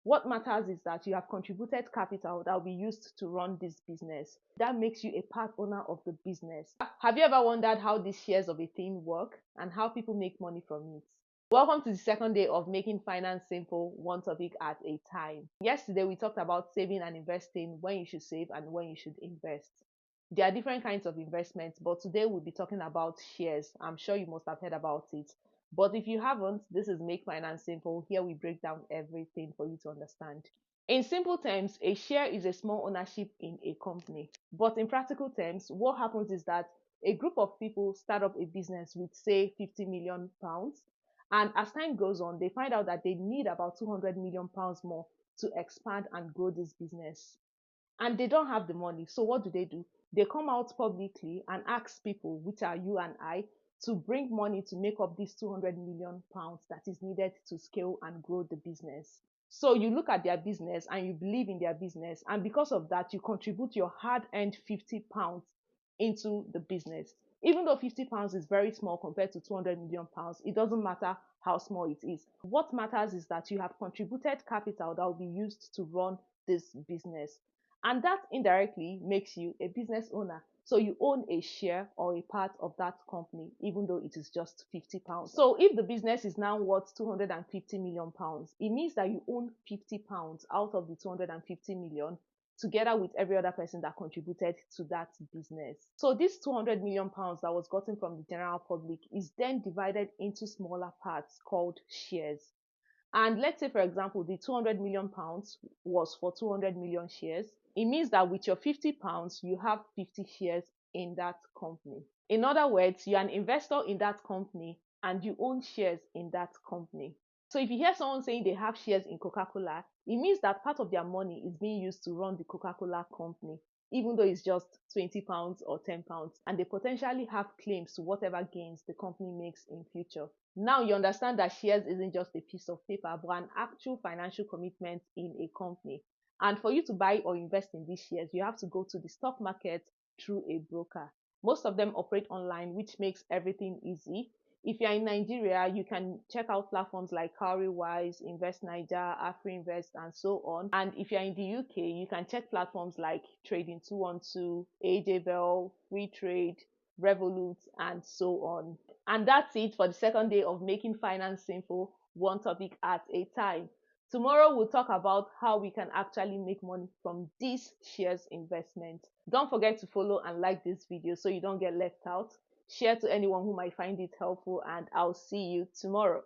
What matters is that you have contributed capital that will be used to run this business. That makes you a part owner of the business. Have you ever wondered how these shares of a thing work and how people make money from it? Welcome to the second day of making finance simple, one topic at a time. Yesterday, we talked about saving and investing, when you should save and when you should invest. There are different kinds of investments, but today we'll be talking about shares. I'm sure you must have heard about it. But if you haven't, this is Make Finance Simple. Here we break down everything for you to understand. In simple terms, a share is a small ownership in a company. But in practical terms, what happens is that a group of people start up a business with, say, 50 million pounds. And as time goes on, they find out that they need about 200 million pounds more to expand and grow this business. And they don't have the money. So what do? They come out publicly and ask people, which are you and I, to bring money to make up this 200 million pounds that is needed to scale and grow the business. So you look at their business and you believe in their business, and because of that, you contribute your hard-earned 50 pounds into the business. Even though 50 pounds is very small compared to 200 million pounds, it doesn't matter how small it is. What matters is that you have contributed capital that will be used to run this business. And that indirectly makes you a business owner. So you own a share or a part of that company, even though it is just 50 pounds. So if the business is now worth 250 million pounds, it means that you own 50 pounds out of the 250 million, together with every other person that contributed to that business. So this 200 million pounds that was gotten from the general public is then divided into smaller parts called shares. And let's say, for example, the 200 million pounds was for 200 million shares. It means that with your 50 pounds, you have 50 shares in that company. In other words, you're an investor in that company and you own shares in that company. So if you hear someone saying they have shares in Coca-Cola, it means that part of their money is being used to run the Coca-Cola company, even though it's just 20 pounds or 10 pounds, and they potentially have claims to whatever gains the company makes in future. Now you understand that shares isn't just a piece of paper, but an actual financial commitment in a company. And for you to buy or invest in these shares, you have to go to the stock market through a broker. Most of them operate online, which makes everything easy. If you're in Nigeria, you can check out platforms like Cowrywise, Invest Niger, AfriInvest, and so on. And if you're in the UK, you can check platforms like Trading 212, AJ Bell, Free Trade, Revolut, and so on. And that's it for the second day of making finance simple, one topic at a time. Tomorrow we'll talk about how we can actually make money from this shares investment. Don't forget to follow and like this video so you don't get left out. Share to anyone who might find it helpful, and I'll see you tomorrow.